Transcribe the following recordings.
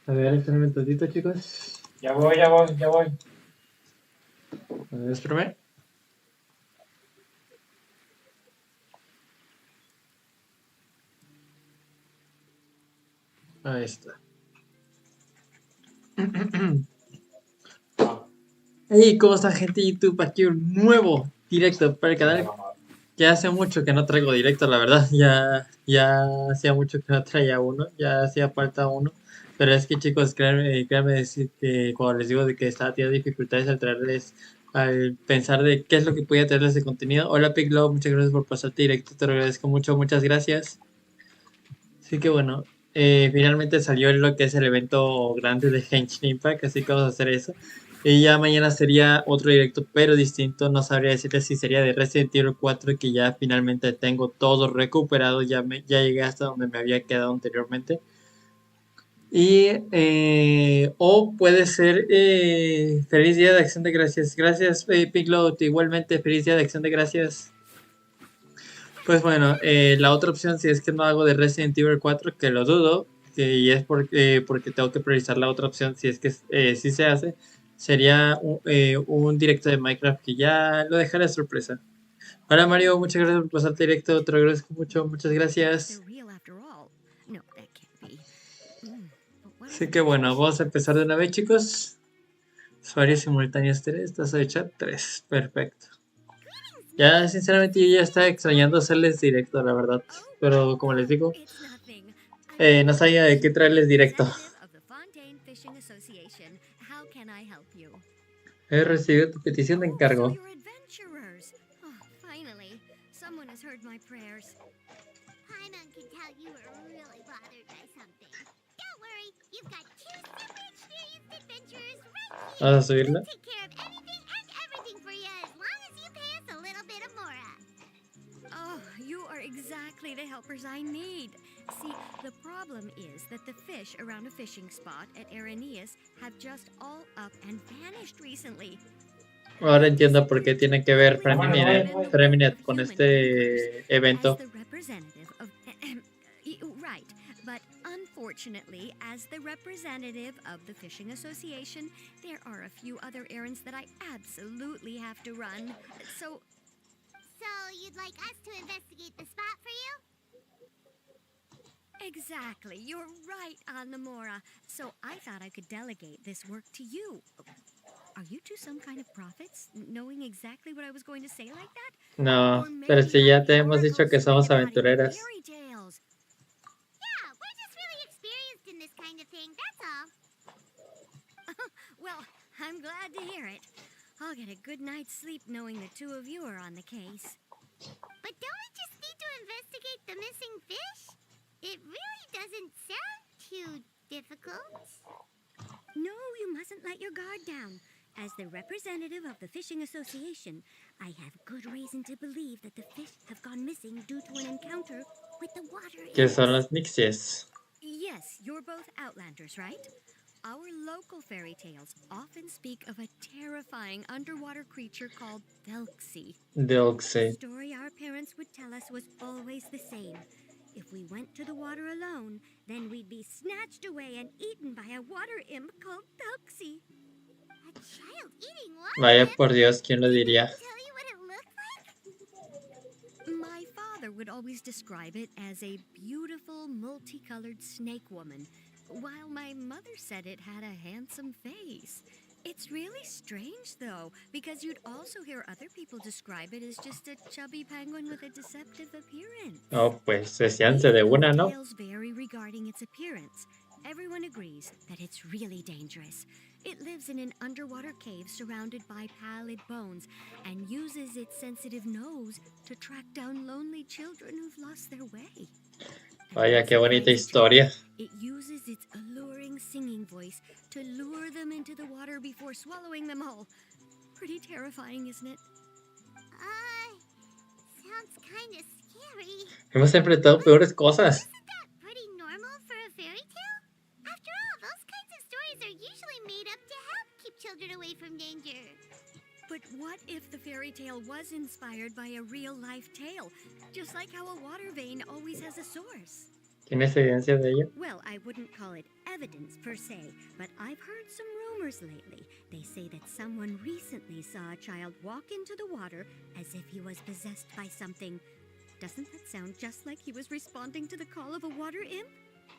A ver, espérame un tantito, chicos. Ya voy. A ver, espérame. Ahí está. Hey, ¿cómo está, gente de YouTube? Aquí un nuevo directo para el canal. Que hace mucho que no traigo directo, la verdad. Ya hacía mucho que no traía uno. Ya hacía falta uno. Pero es que, chicos, créanme decir que cuando les digo de que estaba teniendo dificultades al traerles, al pensar de qué es lo que podía traerles de contenido. Hola, Piglo, muchas gracias por pasarte directo. Te lo agradezco mucho, muchas gracias. Así que bueno, finalmente salió lo que es el evento grande de Genshin Impact, así que vamos a hacer eso. Y ya mañana sería otro directo, pero distinto. No sabría decirles si sería de Resident Evil 4, que ya finalmente tengo todo recuperado. Ya llegué hasta donde me había quedado anteriormente. O puede ser Feliz Día de Acción de Gracias. Gracias, Piglout. Igualmente, Feliz Día de Acción de Gracias. Pues bueno, la otra opción, si es que no hago de Resident Evil 4, que lo dudo, y es porque tengo que priorizar la otra opción, si es que sí se hace, sería un directo de Minecraft que ya lo dejaré de sorpresa. Hola Mario, muchas gracias por pasarte directo, te lo agradezco mucho, muchas gracias. Así que bueno, vamos a empezar de una vez, chicos. Usuarios simultáneos 3, tasa de chat 3, perfecto. Ya, sinceramente, yo ya estaba extrañando hacerles directo, la verdad. Pero como les digo, no sabía de qué traerles directo. He recibido tu petición de encargo. Vamos a subirla. You are exactly the helpers I need. See, the problem is that the fish around a fishing spot at Areneus have just all up and vanished recently. Ahora entiendo por qué tiene que ver Freminet con este evento. Right, but unfortunately, as the representative of the Fishing Association, there are a few other errands that I absolutely have to run. So you'd like us to investigate the spot for you? Exactly. You're right, Anamora. So I thought I could delegate this work to you. Are you two some kind of prophets, knowing exactly what I was going to say like that? No, pero si ya te hemos dicho que somos aventureras. Yeah, we're just really experienced in this kind of thing, that's all. Well, I'm glad to hear it. I'll get a good night's sleep knowing the two of you are on the case. But don't we just need to investigate the missing fish? It really doesn't sound too difficult. No, you mustn't let your guard down. As the representative of the Fishing Association, I have good reason to believe that the fish have gone missing due to an encounter with the water imps. ¿Qué son las Nixies? Yes, you're both Outlanders, right? Our local fairy tales often speak of a terrifying underwater creature called Thelxie. The story our parents would tell us was always the same. If we went to the water alone, then we'd be snatched away and eaten by a water imp called Thelxie. A child eating water Vaya imp? por Dios, ¿quién lo diría? Tell you what it looked like? My father would always describe it as a beautiful, multicolored snake woman, while my mother said it had a handsome face. It's really strange, though, because you'd also hear other people describe it as just a chubby penguin with a deceptive appearance. Oh, pues decíanse de una, ¿no? Tales vary regarding its appearance. Everyone agrees that it's really dangerous. It lives in an underwater cave surrounded by pallid bones and uses its sensitive nose to track down lonely children who've lost their way. Vaya, qué bonita historia. It uses its alluring singing voice to lure them into the water before swallowing them all. Pretty terrifying, isn't it? Sounds kind of scary. Hemos enfrentado peores cosas. Isn't that pretty normal for a fairy tale? After all, those kinds of stories are usually made up to help keep children away from danger. But what if the fairy tale was inspired by a real-life tale? Just like how a water vein always has a source. ¿Tienes evidencia de ello? Well, I wouldn't call it evidence per se, but I've heard some rumors lately. They say that someone recently saw a child walk into the water as if he was possessed by something. Doesn't that sound just like he was responding to the call of a water imp?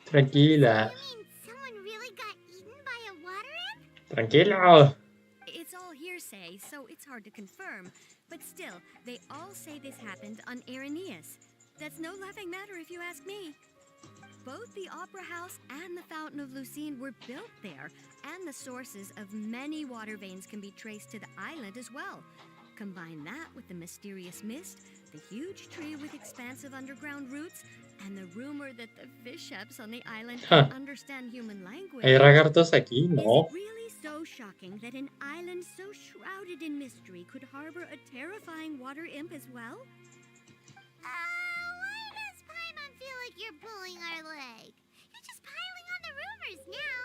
Tranquila. You mean someone really got eaten by a water imp? Tranquilo. It's all hearsay, so it's hard to confirm. But still, they all say this happened on Irenaeus. That's no laughing matter if you ask me. Both the Opera House and the Fountain of Lucine were built there, and the sources of many water veins can be traced to the island as well. Combine that with the mysterious mist, the huge tree with expansive underground roots, and the rumor that the fish-heps on the island Ja. can understand human language. ¿Hay lagartos aquí? Is No. it really so shocking that an island so shrouded in mystery could harbor a terrifying water imp as well? Why does Paimon feel like you're pulling our leg? You're just piling on the rumors now.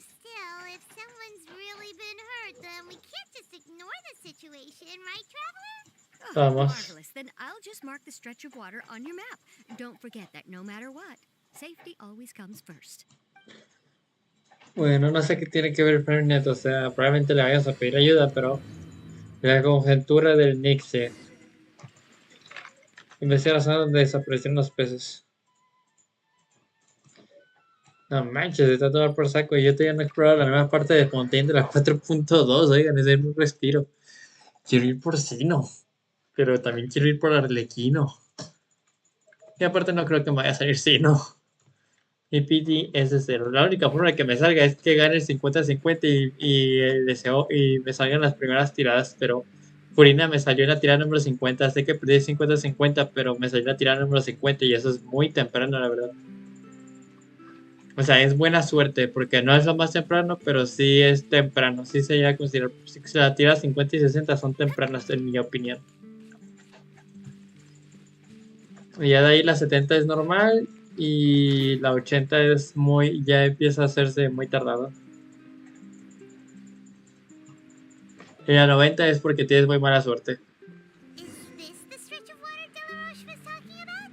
Still, if someone's really been hurt, then we can't just ignore the situation, right, Traveler? Vamos. Marvelous. Then I'll just mark the stretch of water on your map. Don't forget that no matter what, safety always comes first. Bueno, no sé qué tiene que ver el Fernet, o sea, probablemente le vayas a pedir ayuda, pero la conjetura del Nixe. Investiga la zona donde desaparecieron los peces. No manches, está a tomar por saco. Y yo todavía no he explorado la nueva parte de Fontaine de la 4.2. Oigan, es un respiro. Quiero ir por Sino, pero también quiero ir por Arlequino. Y aparte no creo que me vaya a salir Sino. Mi PT es de 0. La única forma de que me salga es que gane el 50-50 deseo y me salgan las primeras tiradas, pero Furina me salió en la tirada número 50. Sé que perdí 50-50, pero me salió en la tirada número 50 y eso es muy temprano, la verdad. O sea, es buena suerte, porque no es lo más temprano, pero sí es temprano. Sí se llega a considerar. Si la tira 50 y 60 son tempranas, en mi opinión. Y ya de ahí la 70 es normal y la 80 es muy. Ya empieza a hacerse muy tardado. Y la 90 es porque tienes muy mala suerte. Is this the stretch of water Delaroche was talking about?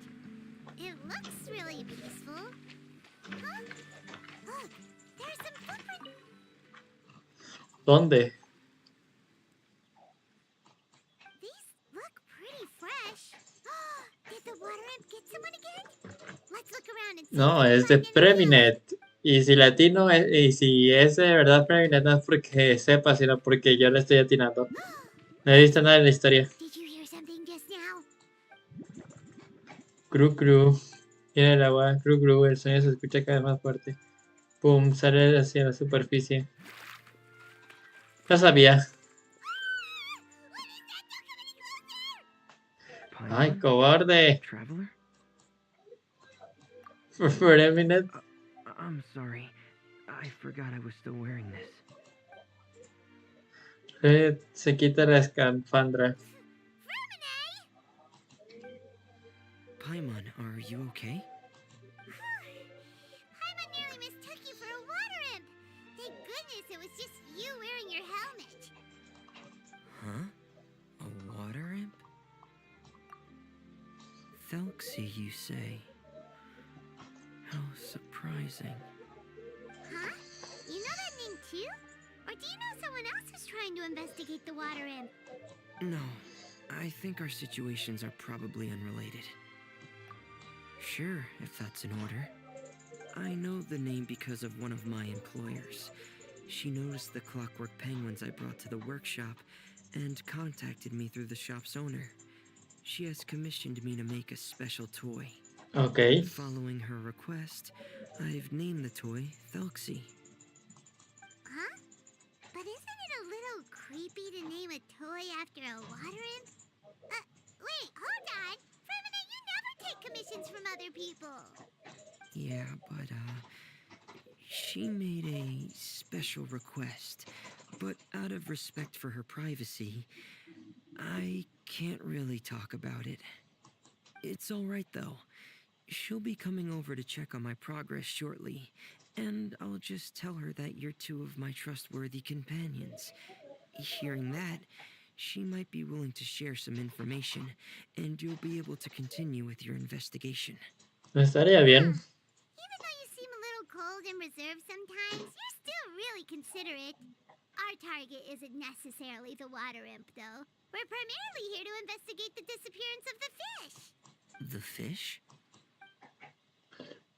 It looks really peaceful. Huh? Look, there's some footprints. ¿Dónde? These look pretty fresh. Did the water imp get someone again? Let's look around and see No, if we es de can find anything else. Preminet. Y si latino y si es de verdad Preminet, no es porque sepa, sino porque yo le estoy atinando. No he visto nada en la historia. Did you hear something just now? Cru cru. Tiene el agua. Cru cru. El sonido se escucha cada vez más fuerte. Pum. Sale hacia la superficie. No sabía. Ay, Paimon? cobarde. Traveler? Preminet. I'm sorry. I forgot I was still wearing this. Se quita la escafandra. Paimon, are you okay? Paimon nearly mistook you for a water imp. Thank goodness it was just you wearing your helmet. Huh? A water imp? Thelxie, you say? How surprising. Huh? You know that name too? Or do you know someone else who's trying to investigate the water imp? No, I think our situations are probably unrelated. Sure, if that's in order. I know the name because of one of my employers. She noticed the clockwork penguins I brought to the workshop and contacted me through the shop's owner. She has commissioned me to make a special toy. Ok. Following her request, I've named the toy Thelxie. Huh? But isn't it a little creepy to name a toy after a water imp? Wait, hold on. Feminine, you never take commissions from other people. Yeah, but, she made a special request. But out of respect for her privacy, I can't really talk about it. It's alright, though. She'll be coming over to check on my progress shortly, and I'll just tell her that you're two of my trustworthy companions. Hearing that, she might be willing to share some information, and you'll be able to continue with your investigation. Estaría bien. Even though you seem a little cold and reserved sometimes, you're still really considerate. Our target isn't necessarily the water imp, though. We're primarily here to investigate the disappearance of the fish. The fish?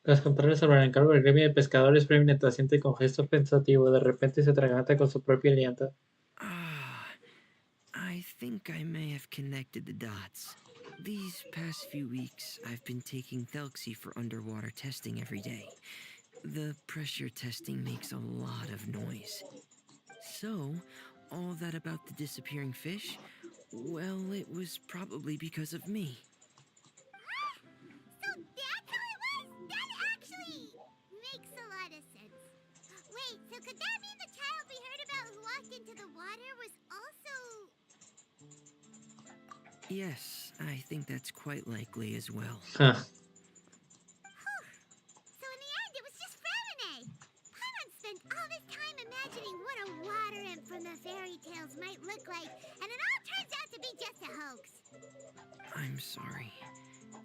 Tras contarle sobre el encargo, el gremio de pescadores Preminet asiente con gesto pensativo. De repente se atraganta con su propio aliento. Ah, I think I may have connected the dots. These past few weeks, I've been taking Thelxie for underwater testing every day. The pressure testing makes a lot of noise. So, all that about the disappearing fish? Well, it was probably because of me. So that's how it was? That actually makes a lot of sense. Wait, so could that mean the child we heard about who walked into the water was also... Yes, I think that's quite likely as well. Huh. So in the end, it was just Fremine. Paimon spent all this time imagining what a water imp from the fairy tales might look like, and it all turns out to be just a hoax. I'm sorry.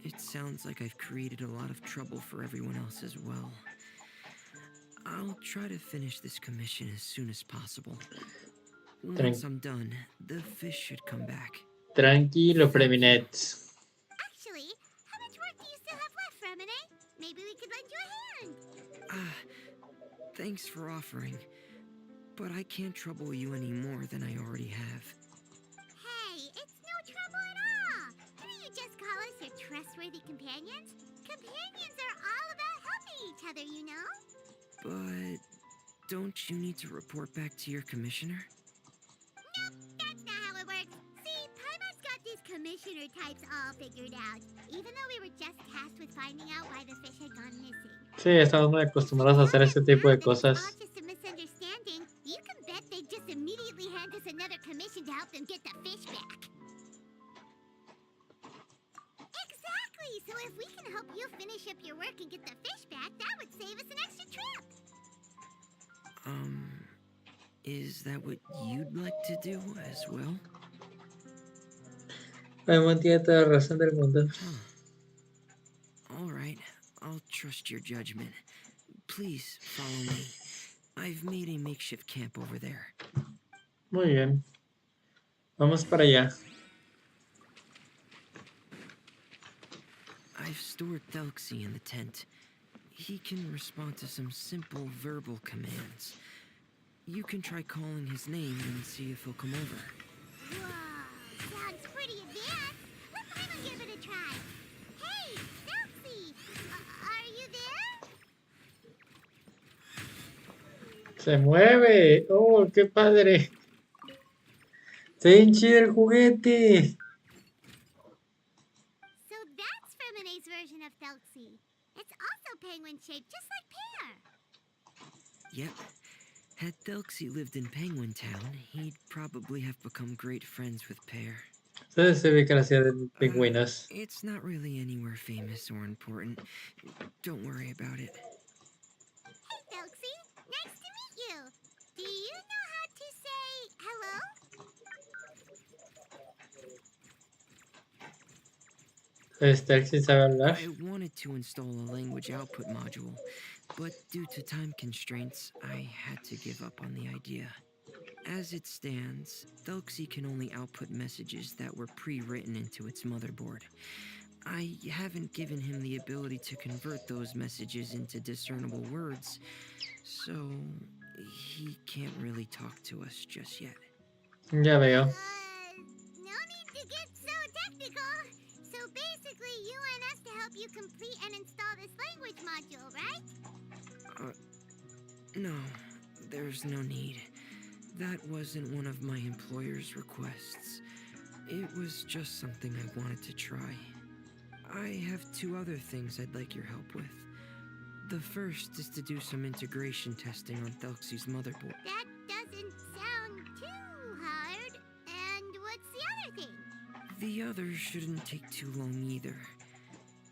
It sounds like I've created a lot of trouble for everyone else as well. I'll try to finish this commission as soon as possible. Once I'm done, the fish should come back. Tranquilo, Preminet. Actually, how much work do you still have left, Fremine? Maybe we could lend you a hand. Thanks for offering, but I can't trouble you any more than I already have. Hey, it's no trouble at all. Couldn't you just call us your trustworthy companions? Companions are all about helping each other, you know? But don't you need to report back to your commissioner? Nope, that's not how it works. See, Paimon's got these commissioner types all figured out, even though we were just tasked with finding out why the fish had gone missing. Sí, estamos muy acostumbrados a hacer este tipo de Now that it's all cosas. just a misunderstanding, you can bet they'd just immediately hand us another commission to help them get the fish back. Exactly! So if we can help you finish up your work and get the fish back, that would save us an extra trip. Is that what you'd like to do as well? Paimon tiene toda la razón del mundo. All right, I'll trust your judgment. Please follow me. I've made a makeshift camp over there. Muy bien. Vamos para allá. I've stored Thelxie in the tent. He can respond to some simple verbal commands. You can try calling his name and see if he'll come over. Whoa, sounds pretty advanced. Let Paimon give it a try. Hey, Thelxie, are you there? Se mueve. Oh, qué padre. Está bien chido el juguete. So that's Fremine's version of Thelxie. It's also penguin-shaped, just like Pear. Yep. Had Thelxie lived in Penguin Town, he'd probably have become great friends with Pear. Entonces se ve que la ciudad de pingüinos. It's not really anywhere famous or important. Don't worry about it. Hey, Thelxie, nice to meet you. Do you know how to say hello? Thelxie sabe hablar. I wanted to install a language output module, but due to time constraints, I had to give up on the idea. As it stands, Thelxie can only output messages that were pre-written into its motherboard. I haven't given him the ability to convert those messages into discernible words, so he can't really talk to us just yet. Ya veo. No need to get so technical. So basically, you want us to help you complete and install this language module, right? No, there's no need. That wasn't one of my employer's requests. It was just something I wanted to try. I have two other things I'd like your help with. The first is to do some integration testing on Thelxie's motherboard. That doesn't sound too hard. And what's the other thing? The other shouldn't take too long either.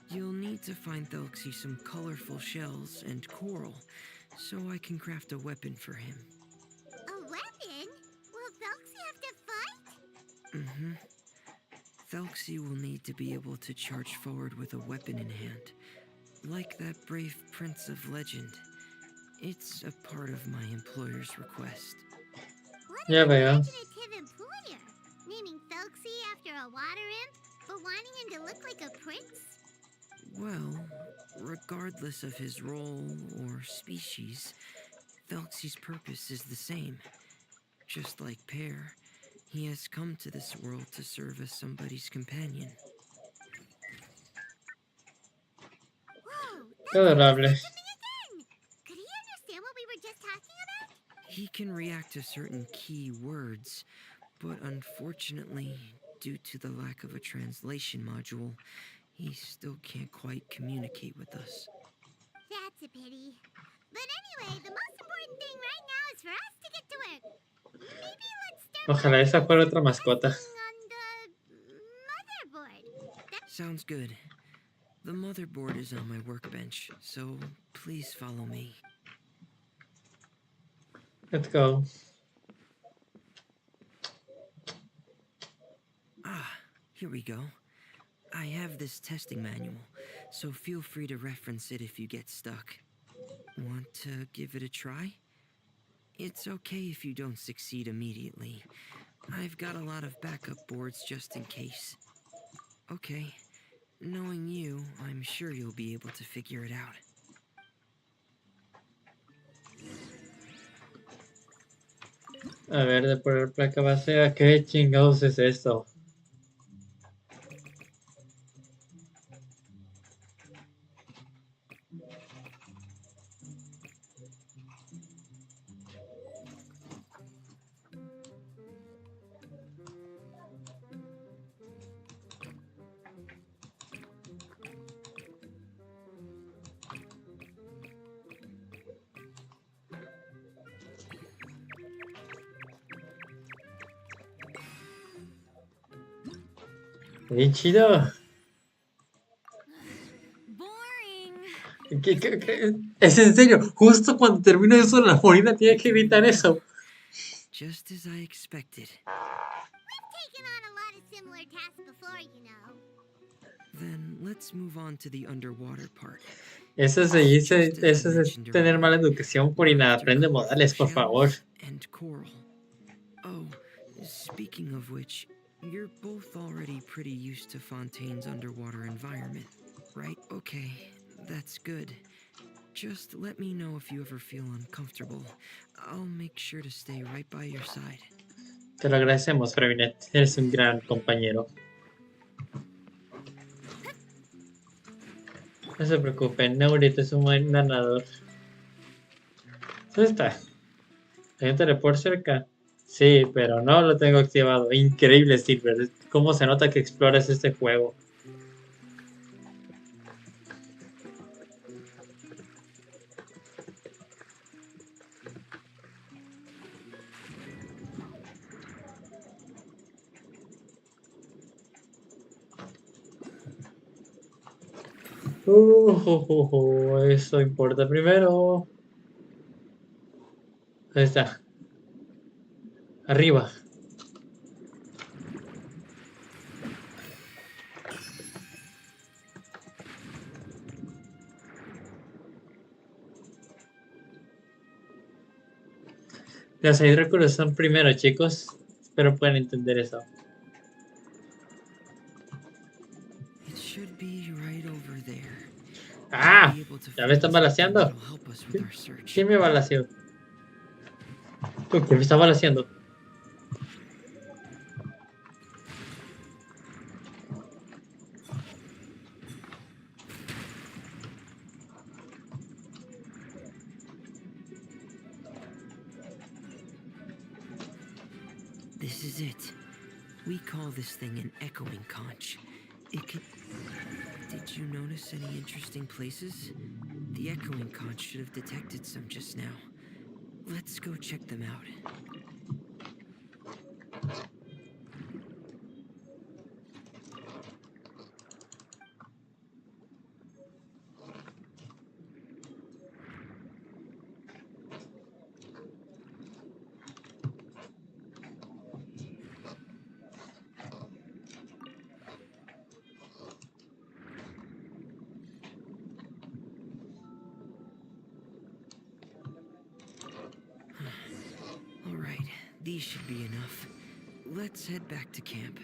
You'll need to find Thelxie some colorful shells and coral, so I can craft a weapon for him. A weapon? Will Thelxie have to fight? Mm-hmm. Thelxie will need to be able to charge forward with a weapon in hand. Like that brave prince of legend. It's a part of my employer's request. What Ya an veo. imaginative employer! Naming Thelxie after a water imp, but wanting him to look like a prince? Well, regardless of his role or species, Thelxie's purpose is the same. Just like Pear, he has come to this world to serve as somebody's companion. Whoa, Qué Thelxie just adorable. said something again! Could he understand what we were just talking about? He can react to certain key words, but unfortunately, due to the lack of a translation module, he still can't quite communicate with us. That's a pity. But anyway, the most important thing right now is for us to get to work. Maybe let's start by Ojalá esa doing fuera some otra mascota. testing on the motherboard. Sounds good. The motherboard is on my workbench, so please follow me. Let's go. Ah, here we go. I have this testing manual, so feel free to reference it if you get stuck. Want to give it a try? It's okay if you don't succeed immediately. I've got a lot of backup boards just in case. Okay, knowing you, I'm sure you'll be able to figure it out. A ver, de poner placa base, ¿qué chingados es esto? Bien chido. Boring. Es en serio, justo cuando termino eso, la morina tiene que gritar eso. Just as I expected. We've taken on a lot of similar tasks before, you know. Then let's move on to the underwater part. Eso se It's dice, just as I eso es mentioned tener mala earlier. educación, We're Purina. after Aprende colorful modales, por favor. shells and coral. Oh, speaking of which, you're both already pretty used to Fontaine's underwater environment, right? Okay, that's good. Just let me know if you ever feel uncomfortable. I'll make sure to stay right by your side. Te lo agradecemos, Frevinet. Eres un gran compañero. No se preocupen, Neurito es un buen nadador. ¿Dónde está? ¿Hay un teleport cerca? Sí, pero no lo tengo activado. Increíble, Silver. ¿Cómo se nota que exploras este juego? Eso importa primero. Ahí está. Arriba. Las hidróculos son primero, chicos. Espero puedan entender eso. It should be right over there. You'll ¡Ah! be able to ¿Ya me están find something balaseando? that'll help us with our search. ¿Quién me balaseó? ¿Quién me está balaseando? This is it. We call this thing an echoing conch. It can... Did you notice any interesting places? The echoing conch should have detected some just now. Let's go check them out. These should be enough. Let's head back to camp.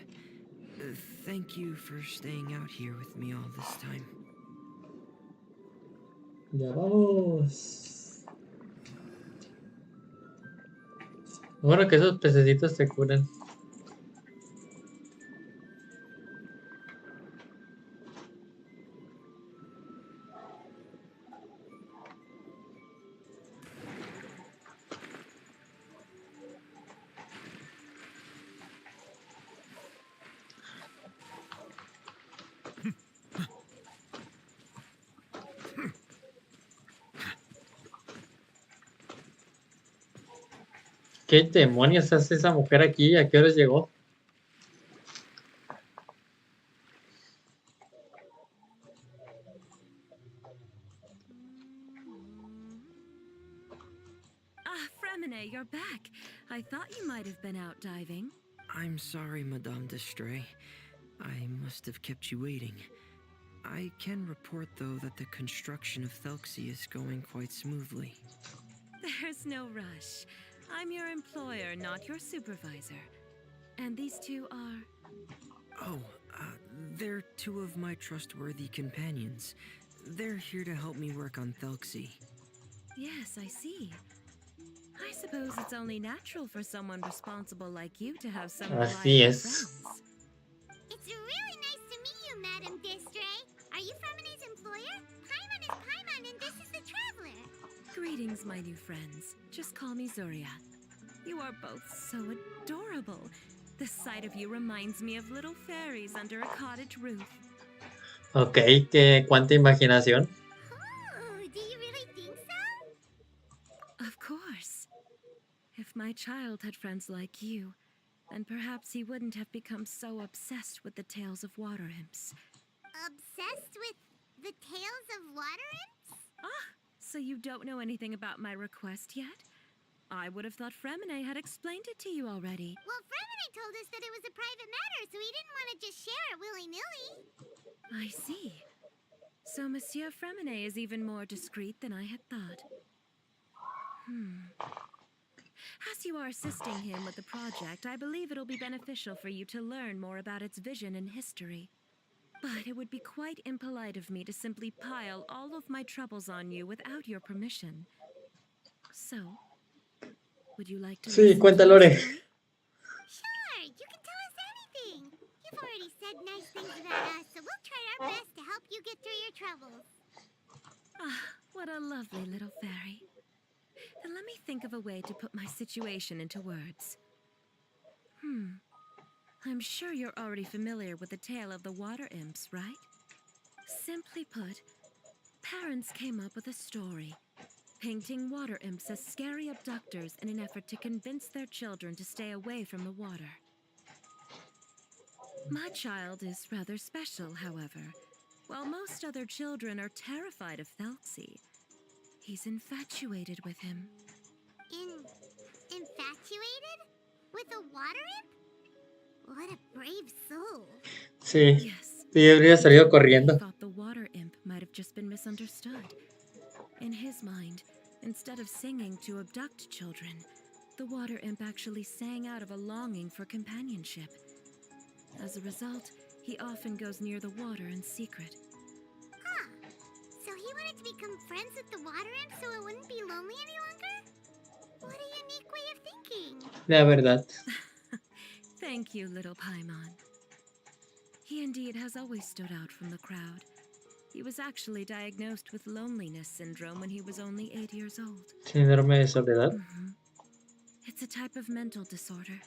Thank you for staying out here with me all this time. Ya vamos. Bueno, que esos pececitos se curan. ¿Qué demonios hace esa mujer aquí? ¿A qué horas llegó? Ah, Fremine, you're back. I thought you might have been out diving. I'm sorry, Madame d'Estray. I must have kept you waiting. I can report, though, that the construction of Thelxie is going quite smoothly. There's no rush. I'm your employer, not your supervisor. And these two are... Oh, they're two of my trustworthy companions. They're here to help me work on Thelxie. Yes, I see. I suppose it's only natural for someone responsible like you to have some Así reliable es. friends. It's really nice to meet you, Madame Destray. Are you Fremine's employer? Paimon is Paimon, and this is the Traveler. Greetings, my new friends. Just call me Zuria. You are both so adorable. The sight of you reminds me of little fairies under a cottage roof. Ok, cuánta imaginación. Oh, do you really think so? Of course. If my child had friends like you, then perhaps he wouldn't have become so obsessed with the tales of water imps. Obsessed with the tales of water imps? Ah, so you don't know anything about my request yet? I would have thought Fremine had explained it to you already. Well, Fremine told us that it was a private matter, so he didn't want to just share it willy-nilly. I see. So Monsieur Fremine is even more discreet than I had thought. As you are assisting him with the project, I believe it'll be beneficial for you to learn more about its vision and history. But it would be quite impolite of me to simply pile all of my troubles on you without your permission. So, would you like to Sí, listen to cuenta my Lore. story? Sure, you can tell us anything. You've already said nice things about us, so we'll try our best to help you get through your troubles. Ah, what a lovely little fairy. Then let me think of a way to put my situation into words. I'm sure you're already familiar with the tale of the water imps, right? Simply put, parents came up with a story, painting water imps as scary abductors in an effort to convince their children to stay away from the water. My child is rather special, however. While most other children are terrified of Thelxie, he's infatuated with him. Infatuated? With a water imp? What a brave soul. Sí, Yes. sí, habría salido He corriendo. thought the water imp might have just been misunderstood. In his mind, instead of singing to abduct children, the water imp actually sang out of a longing for companionship. As a result, he often goes near the water in secret. Huh. So he wanted to become friends with the water imp so it wouldn't be lonely any longer? What a unique way of thinking. La verdad. Thank you, little Paimon. He indeed has always stood out from the crowd. He was actually diagnosed with loneliness syndrome when he was only 8 years old. Síndrome de soledad. It's a type of mental disorder.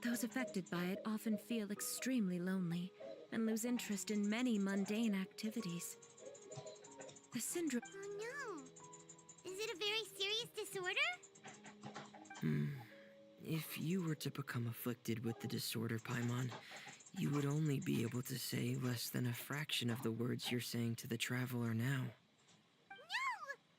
Those affected by it often feel extremely lonely and lose interest in many mundane activities. The syndrome... Oh no. Is it a very serious disorder? If you were to become afflicted with the disorder, Paimon, you would only be able to say less than a fraction of the words you're saying to the Traveler now. No!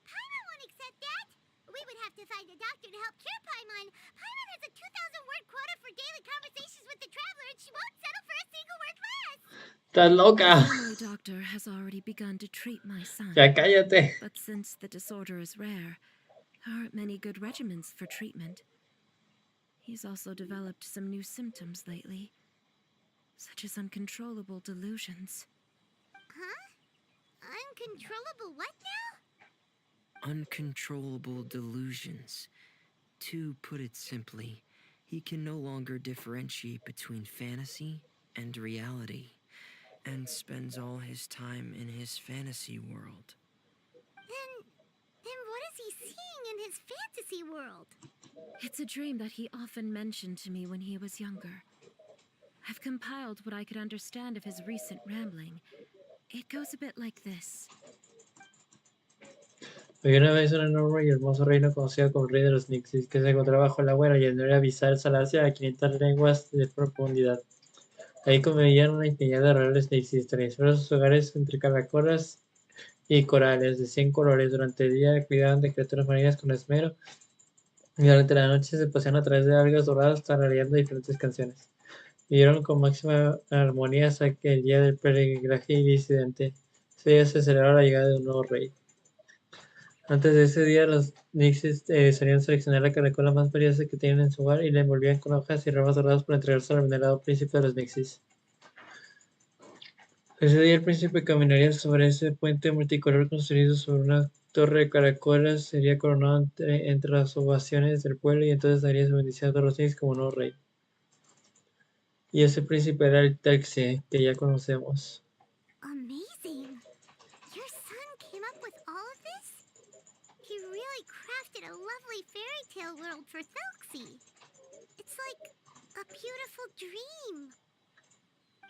Paimon won't accept that! We would have to find a doctor to help cure Paimon. Paimon has a 2,000-word quota for daily conversations with the Traveler, and she won't settle for a single word less! Estás The loca. family doctor has already begun to treat my son. Ya cállate. But since the disorder is rare, there aren't many good regimens for treatment. He's also developed some new symptoms lately, such as uncontrollable delusions. Huh? Uncontrollable what now? Uncontrollable delusions. To put it simply, he can no longer differentiate between fantasy and reality, and spends all his time in his fantasy world. Then what is he seeing in his fantasy world? It's a dream that he often mentioned to me when he was younger. I've compiled what I could understand of his recent rambling. It goes a bit like this. Había una vez un enorme y hermoso reino conocido como el Rey de los Nixis, que se encontraba bajo el agua y el era abisal salacia a 500 lenguas de profundidad. Ahí convivían una infinidad de reales Nixis, sus hogares entre caracolas y corales de 100 colores. Durante el día cuidaban de criaturas marinas con esmero y durante la noche se paseaban a través de algas doradas tarareando diferentes canciones. Vivieron con máxima armonía hasta que el día del peregrinaje disidente. Ese día se celebraba la llegada de un nuevo rey. Antes de ese día, los Nixes solían seleccionar la caracola más valiosa que tenían en su hogar y la envolvían con hojas y ramas doradas para entregarse al venerado príncipe de los Nixis. Ese día el príncipe caminaría sobre ese puente multicolor construido sobre una torre de caracolas, sería coronado entre las ovaciones del pueblo y entonces daría su bendición a todos los Nixis como nuevo rey. Y ese príncipe era el Thelxie, que ya conocemos. Amazing! Your son came up with all of this? He really crafted a lovely fairy tale world for Thelxie. It's like a beautiful dream.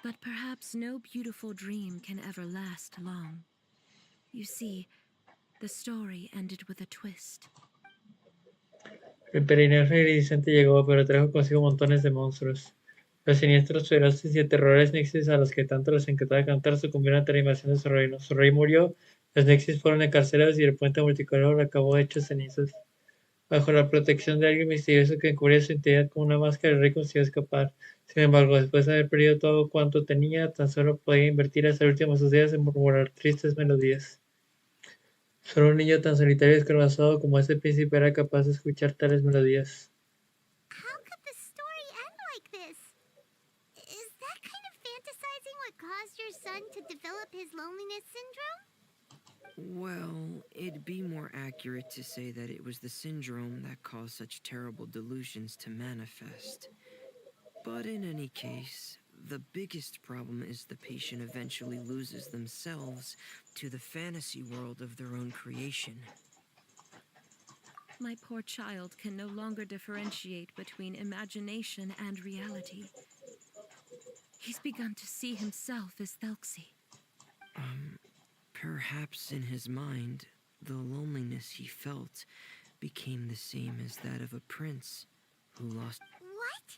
But perhaps no beautiful dream can ever last long. You see, the story ended with a twist. El peregrinaje iridiscente llegó, pero trajo consigo montones de monstruos. Los siniestros, feroces y aterradores Nixis a los que tanto les encantaba cantar sucumbieron ante la invasión de su reino. Su rey murió, los Nixis fueron encarcelados y el puente multicolor acabó hecho cenizas. Bajo la protección de alguien misterioso que encubría su identidad con una máscara, el rey consiguió escapar. Sin embargo, después de haber perdido todo cuanto tenía, tan solo podía invertir hasta el último de sus días en murmurar tristes melodías. Solo un niño tan solitario y esclavizado como ese príncipe era capaz de escuchar tales melodías. How could the story end like this? Is that kind of fantasizing what caused your son to develop his loneliness syndrome? Well, it'd be more accurate to say that it was the syndrome that caused such terrible delusions to manifest. But in any case, the biggest problem is the patient eventually loses themselves to the fantasy world of their own creation. My poor child can no longer differentiate between imagination and reality. He's begun to see himself as Thelxie. Perhaps in his mind, the loneliness he felt became the same as that of a prince who lost. What?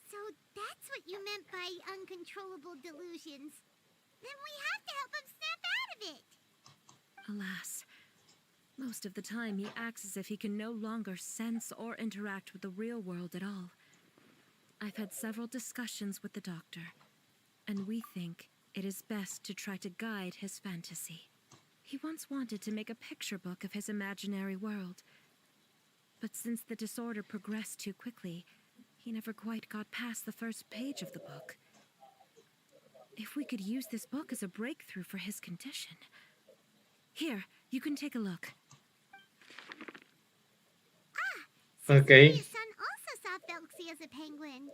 So that's what you meant by uncontrollable delusions. Then we have to help him snap out of it. Alas, most of the time he acts as if he can no longer sense or interact with the real world at all. I've had several discussions with the doctor, and we think it is best to try to guide his fantasy. He once wanted to make a picture book of his imaginary world, but since the disorder progressed too quickly, he never quite got past the first page of the book. If we could use this book as a breakthrough for his condition. Here, you can take a look. So Okay. your son also saw Thelxie as a penguin.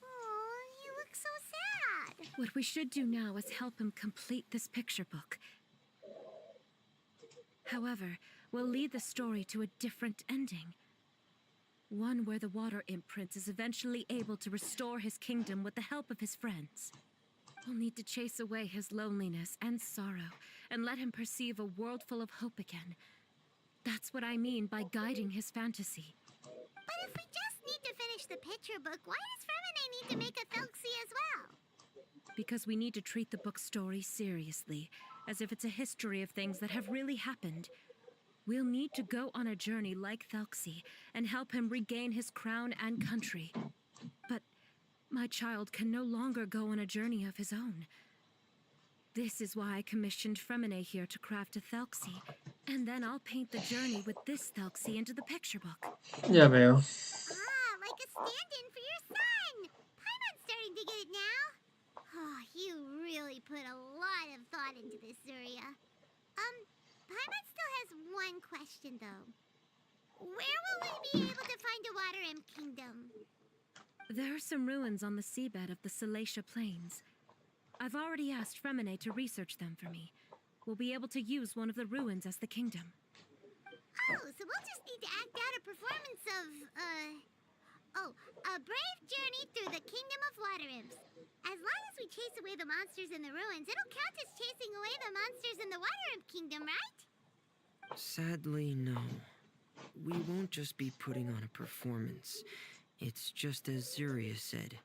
Oh, he looks so sad. What we should do now is help him complete this picture book. However, we'll lead the story to a different ending. One where the water imp prince is eventually able to restore his kingdom with the help of his friends. We'll need to chase away his loneliness and sorrow and let him perceive a world full of hope again. That's what I mean by guiding his fantasy. But if we just need to finish the picture book, why does Femine need to make a Thelxie as well? Because we need to treat the book's story seriously, as if it's a history of things that have really happened. We'll need to go on a journey like Thelxie and help him regain his crown and country. But my child can no longer go on a journey of his own. This is why I commissioned Femine here to craft a Thelxie, and then I'll paint the journey with this Thelxie into the picture book. Ya veo. Ah, a stand-in for your son. Paimon's starting to get it now. Oh, you really put a lot of thought into this, Zuria. Paimon still has one question, though. Where will we be able to find a Water Imp Kingdom? There are some ruins on the seabed of the Salacia Plains. I've already asked Fremine to research them for me. We'll be able to use one of the ruins as the kingdom. Oh, so we'll just need to act out a performance of, a brave journey through the Kingdom of Water Imps. As long as we chase away the monsters in the ruins, it'll count as chasing away the monsters in the Water Imp Kingdom, right? Sadly, no. We won't just be putting on a performance. It's just as Zuria said.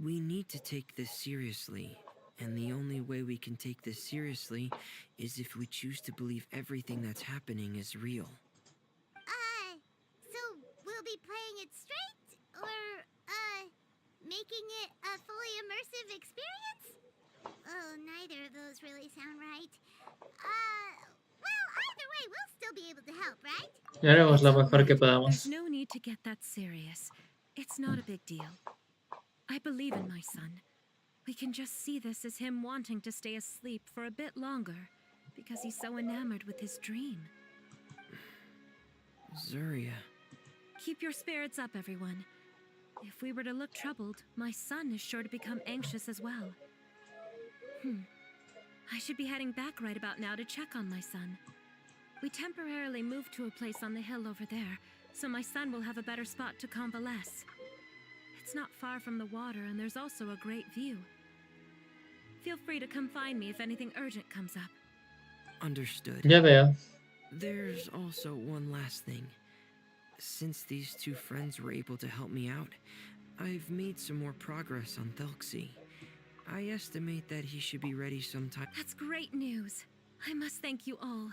We need to take this seriously. And the only way we can take this seriously is if we choose to believe everything that's happening is real. So we'll be playing it straight? Or, making it a fully immersive experience? Oh, neither of those really sound right. Well, either way, we'll still be able to help, right? Ya haremos lo mejor que There's podamos. no need to get that serious. It's not a big deal. I believe in my son. We can just see this as him wanting to stay asleep for a bit longer because he's so enamored with his dream. Zuria. Keep your spirits up, everyone. If we were to look troubled, my son is sure to become anxious as well. I should be heading back right about now to check on my son. We temporarily moved to a place on the hill over there, so my son will have a better spot to convalesce. It's not far from the water, and there's also a great view. Feel free to come find me if anything urgent comes up. Understood. Ya veo. There's also one last thing. Since these two friends were able to help me out, I've made some more progress on Thelxie. I estimate that he should be ready sometime. That's great news. I must thank you all.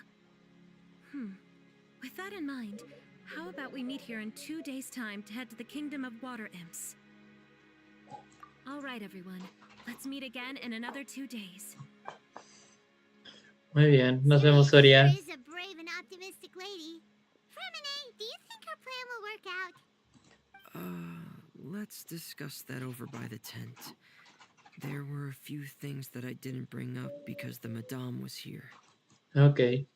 With that in mind, how about we meet here in 2 days' time to head to the Kingdom of Water Imps? All right, everyone. Let's meet again in another 2 days. Muy bien. Nos vemos, Soria. She is a brave and optimistic lady. Fremine, do you think her plan will work out? Let's discuss that over by the tent. There were a few things that I didn't bring up because the Madame was here. Ok.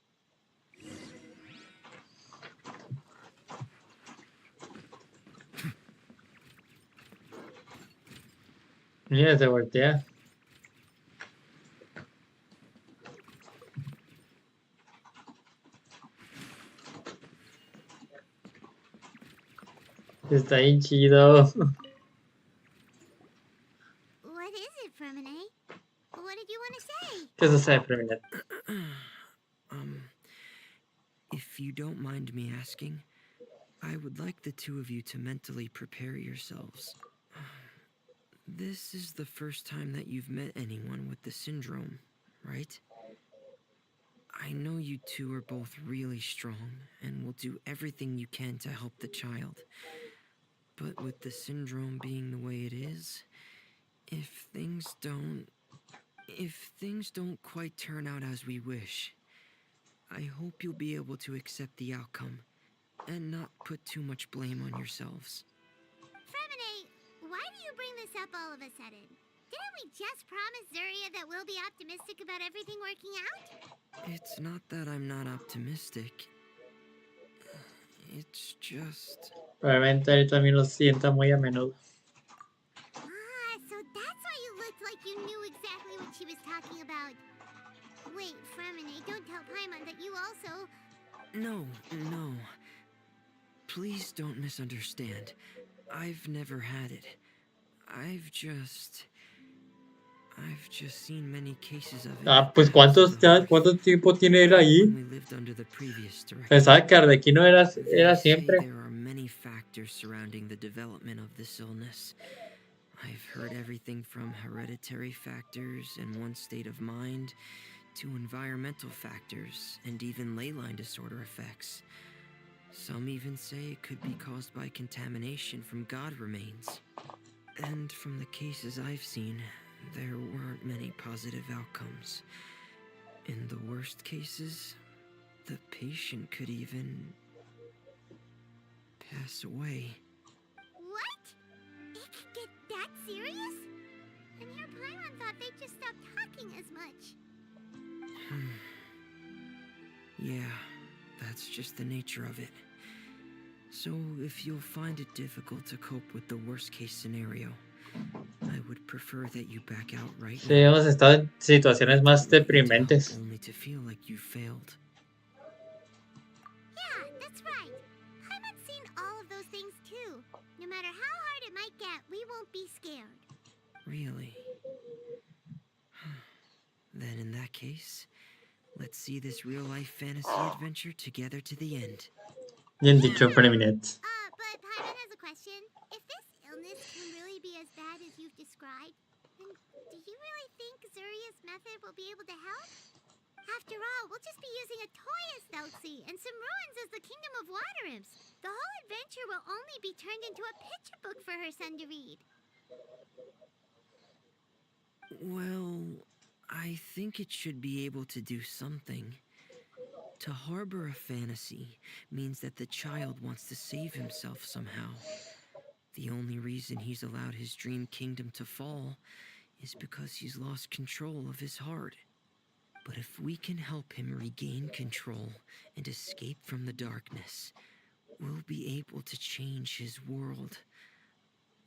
Mira, se voltea. Está bien chido. What is it, Fremine? What did you want to say? ¿Qué se sabe, Preminet? If you don't mind me asking, I would like the two of you to mentally prepare yourselves. This is the first time that you've met anyone with the syndrome, right? I know you two are both really strong and will do everything you can to help the child. But with the syndrome being the way it is, if things don't quite turn out as we wish, I hope you'll be able to accept the outcome and not put too much blame on yourselves. Fremine, why do you bring this up all of a sudden? Didn't we just promise Zuria that we'll be optimistic about everything working out? It's not that I'm not optimistic. It's just... Probablemente él también lo sienta muy a menudo. So that's why you looked like you knew exactly what she was talking about. Wait, Fremine, don't tell Paimon that you also... No. Please don't misunderstand. I've never had it. I've just seen many cases of it. Ah, pues ¿cuánto tiempo tiene él ahí? When we lived under the previous director. Pensaba que Ardequino era siempre. There are many factors surrounding the development of this illness. I've heard everything from hereditary factors and one's state of mind to environmental factors and even ley line disorder effects. Some even say it could be caused by contamination from god remains. And from the cases I've seen, there weren't many positive outcomes. In the worst cases, the patient could even pass away. What? serious? And your Paimon thought they just stopped talking as much. Yeah, that's just the nature of it. So, if you'll find it difficult to cope with the worst case scenario, I would prefer that you back out right Sí, now. hemos estado en situaciones I más don't want you to help deprimentes. only to feel like you failed. Yeah, that's right. Paimon's seen all of those things too. No matter how hard it might get, we won't be scared. Really? Then in that case, let's see this real-life fantasy adventure together to the end. Bien dicho, Preminet. But Paimon has a question. If this illness can really be as bad as you've described, then do you really think Zuria's method will be able to help? After all, we'll just be using a toy as Thelxie and some ruins as the Kingdom of Water Imps. The whole adventure will only be turned into a picture book for her son to read. Well, I think it should be able to do something. To harbor a fantasy means that the child wants to save himself somehow. The only reason he's allowed his dream kingdom to fall is because he's lost control of his heart. But if we can help him regain control and escape from the darkness, we'll be able to change his world.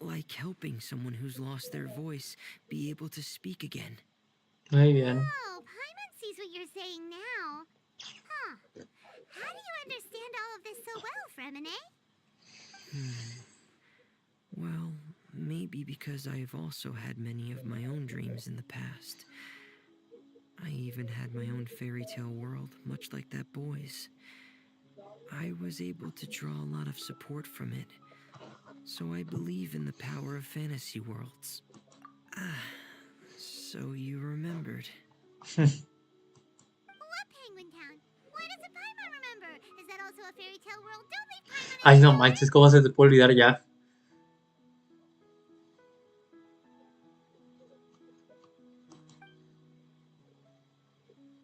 Like helping someone who's lost their voice be able to speak again. Muy bien. Oh, Paimon sees what you're saying now. Huh. How do you understand all of this so well, Fremine? Well, maybe because I've also had many of my own dreams in the past. I even had my own fairy tale world, much like that boy's. I was able to draw a lot of support from it, so I believe in the power of fantasy worlds. So you remembered. What Penguin Town? Why doesn't Paimon remember? Is that also a fairy tale world? Don't leave Paimon Ay, in the no dark! manches, ¿cómo se te puede olvidar ya?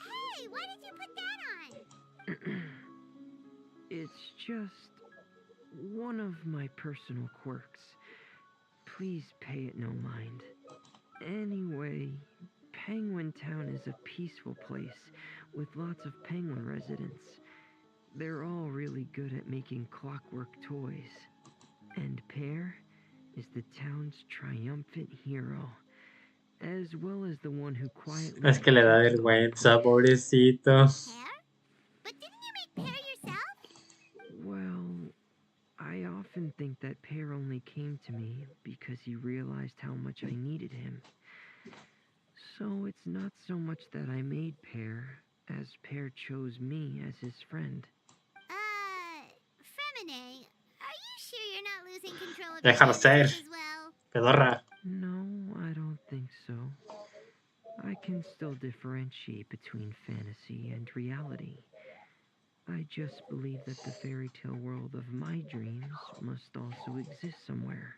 Hey, why did you put that on? It's just one of my personal quirks. Please pay it no mind. Anyway, Penguin Town is a peaceful place with lots of penguin residents. They're all really good at making clockwork toys. And Pear is the town's triumphant hero, as well as the one who quietly Es que le da protects all the vergüenza, toys. pobrecito. Pear? But didn't you make Pear yourself? Well, I often think that Pear only came to me because he realized how much I needed him. So it's not so much that I made Pear, as Pear chose me as his friend. Fremine, are you sure you're not losing control of your Déjalo ser, fantasies as well? pedorra. No, I don't think so. I can still differentiate between fantasy and reality. I just believe that the fairy tale world of my dreams must also exist somewhere.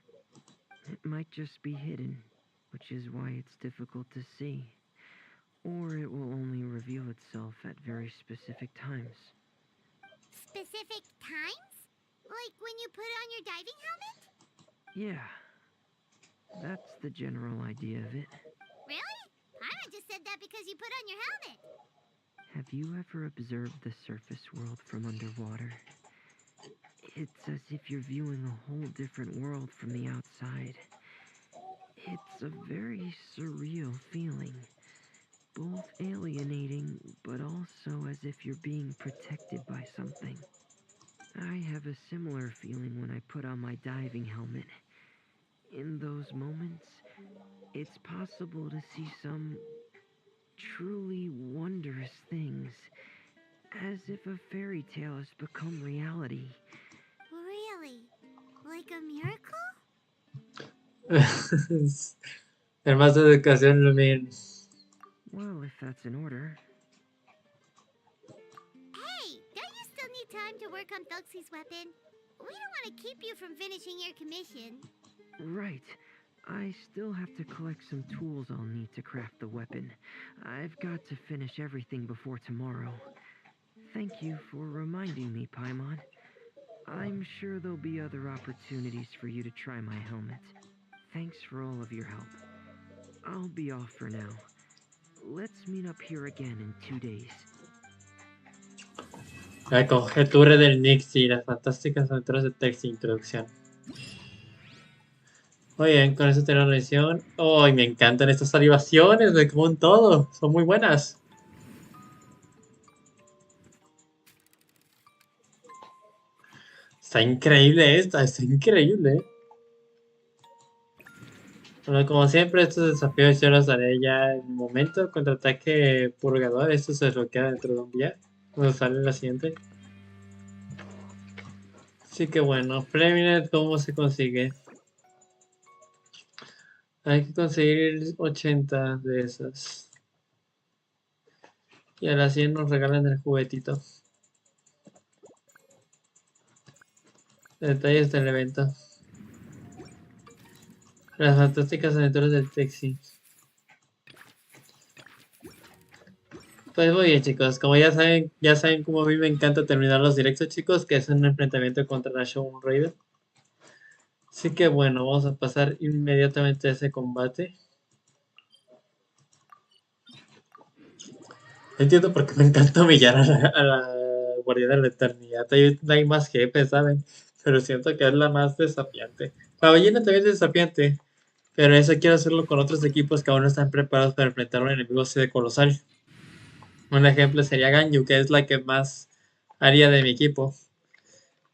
It might just be hidden, which is why it's difficult to see. Or it will only reveal itself at very specific times. Specific times? Like when you put on your diving helmet? Yeah, that's the general idea of it. Really? Paimon just said that because you put on your helmet. Have you ever observed the surface world from underwater? It's as if you're viewing a whole different world from the outside. It's a very surreal feeling. Both alienating, but also as if you're being protected by something. I have a similar feeling when I put on my diving helmet. In those moments, it's possible to see some truly wondrous things, as if a fairy tale has become reality. Really? Like a miracle? En más educación, Lumin. Well, if that's in order. Hey, don't you still need time to work on Thelxie's weapon? We don't want to keep you from finishing your commission. Right. I still have to collect some tools I'll need to craft the weapon. I've got to finish everything before tomorrow. Thank you for reminding me, Paimon. I'm sure there'll be other opportunities for you to try my helmet. Thanks for all of your help. I'll be off for now. Let's meet up here again in 2 days. La conjetura del Nixie, las fantásticas aventuras de Thelxie, introducción. Muy bien, con eso tenemos la lección. ¡Oh, me encantan estas animaciones! Me como un todo, son muy buenas. Está increíble esta, está increíble. Bueno, como siempre, estos desafíos yo los haré ya en un momento. Contraataque purgador, esto se desbloquea dentro de un día. Cuando sale la siguiente. Así que bueno, Preminet, ¿cómo se consigue? Hay que conseguir 80 de esas. Y a las 100 nos regalan el juguetito. Detalles del evento. Las fantásticas aventuras del Thelxie. Pues muy bien, chicos, como ya saben cómo a mí me encanta terminar los directos, chicos, que es un enfrentamiento contra la Show Raven. Así que bueno, vamos a pasar inmediatamente a ese combate. Entiendo por qué me encanta humillar a la Guardiana de la Eternidad. Hay más jefes, ¿saben? Pero siento que es la más desafiante. La ballena también es desafiante, pero eso quiero hacerlo con otros equipos que aún no están preparados para enfrentar a un enemigo así de colosal. Un ejemplo sería Ganyu, que es la que más haría de mi equipo.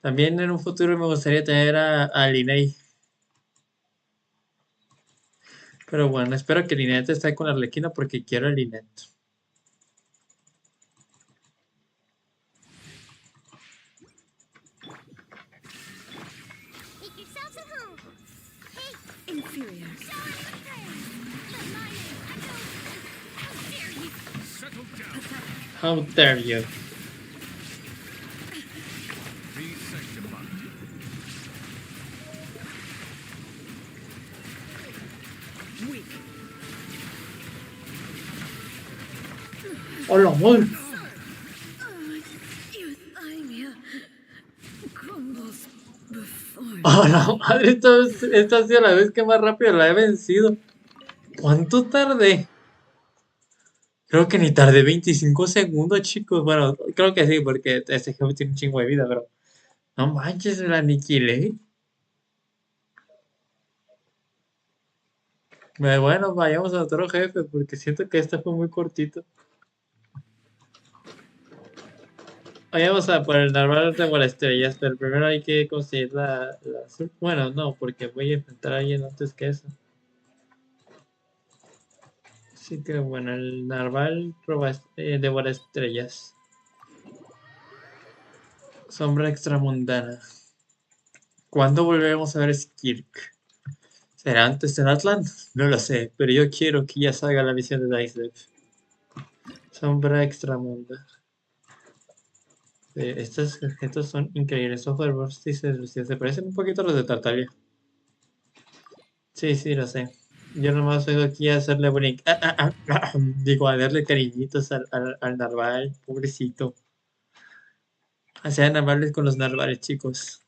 También en un futuro me gustaría tener a Linnea. Pero bueno, espero que Linnea esté con Arlequina porque quiero a Linnea. Make yourselves at home. Hey, Inferior. show us some praise. But my name, how dare you? Settle down. How dare you? Be sanctified. Weak. ¡Hola, amor! Your thymia crumbles before me. ¡Oh, la madre! Esta ha sido la vez que más rápido la he vencido. ¿Cuánto tardé? Creo que ni tardé 25 segundos, chicos. Bueno, creo que sí, porque este jefe tiene un chingo de vida, pero... No manches, la aniquilé. Bueno, vayamos a otro jefe, porque siento que este fue muy cortito. Vayamos a por el normal de las estrellas, pero primero hay que conseguir la azul. Bueno, no, porque voy a enfrentar a alguien antes que eso. Así que bueno, el narval devora estrellas. Sombra extramundana. ¿Cuándo volveremos a ver Skirk? ¿Será antes en Atlant? No lo sé, pero yo quiero que ya salga la misión de Dice. Sombra extramunda. Estos objetos son increíbles. Software vórtices, se parecen un poquito a los de Tartalia. Sí, sí, lo sé. Yo nomás vengo aquí a hacerle bullying. Digo, a darle cariñitos al narval, pobrecito. Sean amables con los narvales, chicos.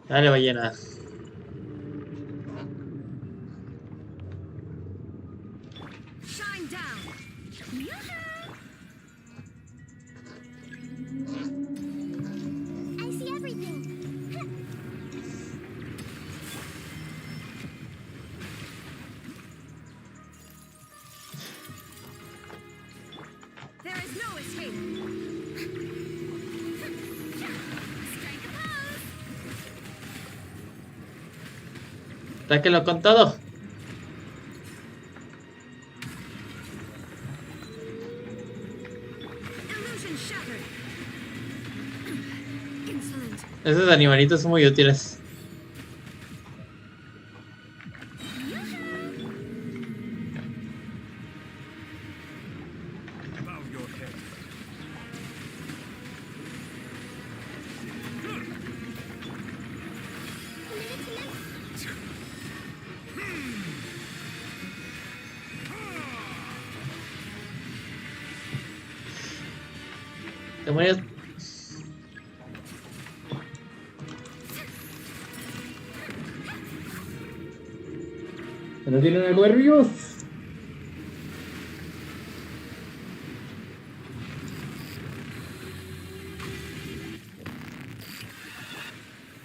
Dale, ballena. Shine down. I see everything. There is no escape. Strike a pose. Sáquenlo con todo. Illusion shattered. Insolent. Esos animalitos son muy útiles. Bow your head. Demonios. Se nos vienen a comer vivos.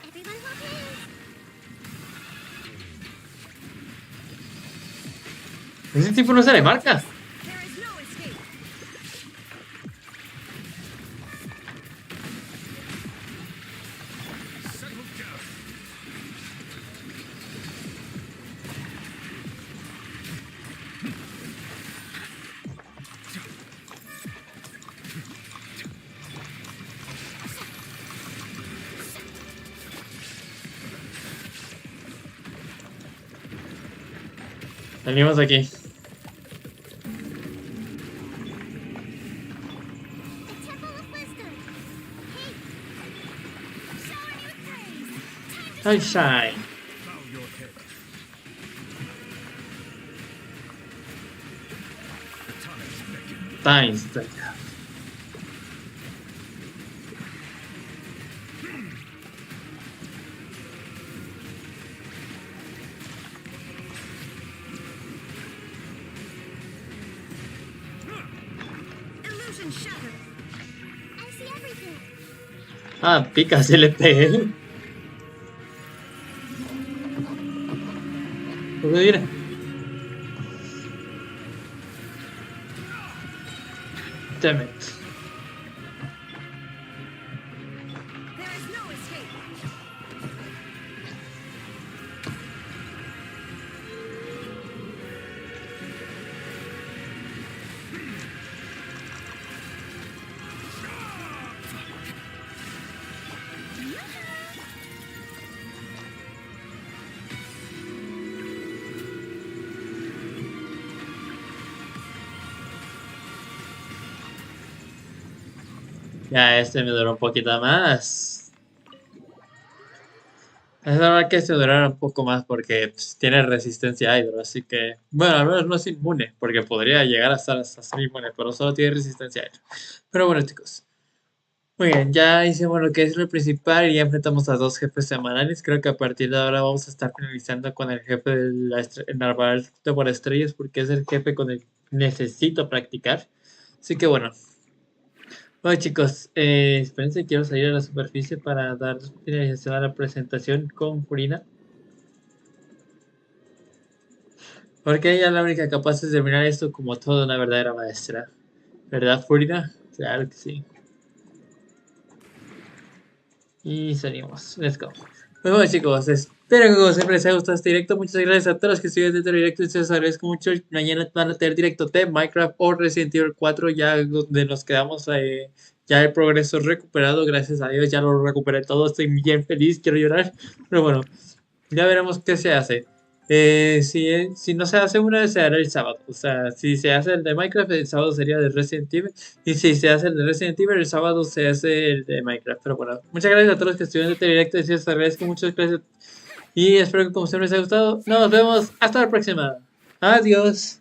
Everyone's okay. Ese tipo no se le marca. There is no escape. Settle down. Salimos de aquí. The Temple of Wisdom. Hey. Show a new praise. Time to Sunshine. Bow your head. The times beckon. Times. Illusion shattered. I see everything. Ah, pica, se le pegué. ¿Por qué viene? Damn it. There is no escape. Ya, este me duró un poquito más. Es normal que se durara un poco más porque pues, tiene resistencia a hidro, así que... Bueno, al menos no es inmune, porque podría llegar a ser inmune, pero solo tiene resistencia a hidro. Pero bueno, chicos. Muy bien, ya hicimos lo que es lo principal y ya enfrentamos a 2 jefes semanales. Creo que a partir de ahora vamos a estar finalizando con el jefe de el naval de por estrellas, porque es el jefe con el que necesito practicar. Así que bueno. Bueno chicos, espérense, quiero salir a la superficie para dar finalización a la presentación con Furina. Porque ella es la única capaz de terminar esto como toda una verdadera maestra. ¿Verdad, Furina? Claro que sí. Y salimos. Let's go. Pues bueno chicos, espero que como siempre les haya gustado este directo. Muchas gracias a todos los que estuvieron dentro del directo. Les agradezco mucho. Mañana van a tener directo de Minecraft o Resident Evil 4. Ya donde nos quedamos. Ya el progreso recuperado. Gracias a Dios. Ya lo recuperé todo. Estoy bien feliz. Quiero llorar. Pero bueno. Ya veremos qué se hace. Si no se hace una, se hará el sábado. O sea, si se hace el de Minecraft, el sábado sería de Resident Evil. Y si se hace el de Resident Evil, el sábado se hace el de Minecraft. Pero bueno, muchas gracias a todos los que estuvieron en este directo. Les agradezco muchas gracias. Y espero que como siempre les haya gustado. Nos vemos hasta la próxima. Adiós.